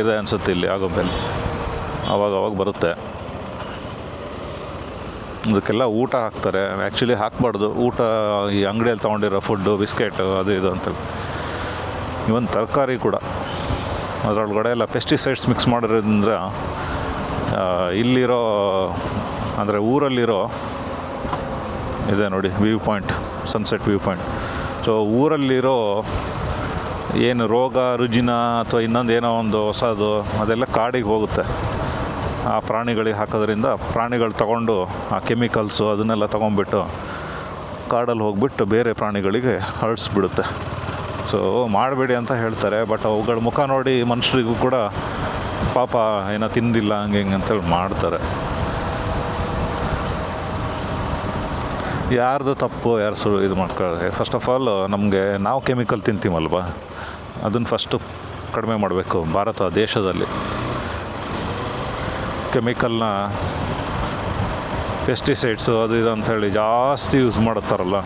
ಇದೆ ಅನಿಸುತ್ತೆ ಇಲ್ಲಿ ಆಗುಂಬೆಯಲ್ಲಿ, ಅವಾಗ ಬರುತ್ತೆ. ಅದಕ್ಕೆಲ್ಲ ಊಟ ಹಾಕ್ತಾರೆ. ಆ್ಯಕ್ಚುಲಿ ಹಾಕಬಾರ್ದು ಊಟ, ಈ ಅಂಗಡಿಯಲ್ಲಿ ತೊಗೊಂಡಿರೋ ಫುಡ್ಡು, ಬಿಸ್ಕೆಟು ಅದು ಇದು ಅಂತ. ಇವನ್ ತರಕಾರಿ ಕೂಡ ಅದರೊಳಗಡೆ ಎಲ್ಲ ಪೆಸ್ಟಿಸೈಡ್ಸ್ ಮಿಕ್ಸ್ ಮಾಡಿರೋದ್ರಿಂದ ಇಲ್ಲಿರೋ ಅಂದರೆ ಊರಲ್ಲಿರೋ ಇದೆ ನೋಡಿ view point, sunset view point. So ಊರಲ್ಲಿರೋ ಏನು ರೋಗ ರುಜಿನ ಅಥವಾ ಇನ್ನೊಂದು ಏನೋ ಒಂದು ಹೊಸದು ಅದೆಲ್ಲ ಕಾಡಿಗೆ ಹೋಗುತ್ತೆ. ಆ ಪ್ರಾಣಿಗಳಿಗೆ ಹಾಕೋದ್ರಿಂದ ಪ್ರಾಣಿಗಳು ತಗೊಂಡು ಆ ಕೆಮಿಕಲ್ಸು ಅದನ್ನೆಲ್ಲ ತೊಗೊಂಡ್ಬಿಟ್ಟು ಕಾಡಲ್ಲಿ ಹೋಗ್ಬಿಟ್ಟು ಬೇರೆ ಪ್ರಾಣಿಗಳಿಗೆ ಹರಡಿಸ್ಬಿಡುತ್ತೆ. ಸೊ ಮಾಡಬೇಡಿ ಅಂತ ಹೇಳ್ತಾರೆ. ಬಟ್ ಅವುಗಳ ಮುಖ ನೋಡಿ ಮನುಷ್ಯರಿಗೂ ಕೂಡ ಪಾಪ ಏನೋ ತಿಂದಿಲ್ಲ ಹಂಗೆ ಹಿಂಗೆ ಅಂತೇಳಿ ಮಾಡ್ತಾರೆ. ಯಾರ್ದು ತಪ್ಪು ಯಾರು ಇದು ಮಾಡ್ಕೊಳ್ಳಿ. ಫಸ್ಟ್ ಆಫ್ ಆಲ್ ನಮಗೆ ನಾವು ಕೆಮಿಕಲ್ ತಿಂತೀವಲ್ವ, ಅದನ್ನು ಫಸ್ಟು ಕಡಿಮೆ ಮಾಡಬೇಕು. ಭಾರತ ದೇಶದಲ್ಲಿ ಕೆಮಿಕಲ್ನ, ಪೆಸ್ಟಿಸೈಡ್ಸು ಅದು ಇದು ಅಂಥೇಳಿ ಜಾಸ್ತಿ ಯೂಸ್ ಮಾಡುತ್ತಾರಲ್ಲ,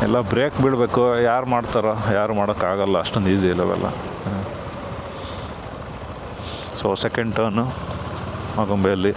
ಎಲ್ಲ ಬ್ರೇಕ್ ಬೀಳಬೇಕು. ಯಾರು ಮಾಡ್ತಾರೋ, ಯಾರು ಮಾಡೋಕ್ಕಾಗಲ್ಲ, ಅಷ್ಟೊಂದು ಈಸಿ ಇಲ್ಲವೆಲ್ಲ. ಸೊ ಸೆಕೆಂಡ್ ಟರ್ನು ಆಗುಂಬೆಯಲ್ಲಿ.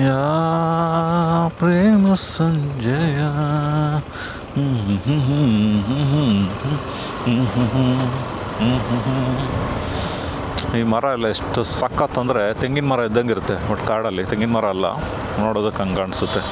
ಯಾ ಪ್ರೇಮ ಸಂಜಯ. ಈ ಮರ ಎಲ್ಲ ಎಷ್ಟು ಸಖತ್ ಅಂದರೆ ತೆಂಗಿನ ಮರ ಇದ್ದಂಗೆ ಇರುತ್ತೆ. ಬಟ್ ಕಾಡಲ್ಲಿ ತೆಂಗಿನ ಮರ ಅಲ್ಲ, ನೋಡೋದಕ್ಕೆ ಹಂಗೆ ಕಾಣಿಸುತ್ತೆ.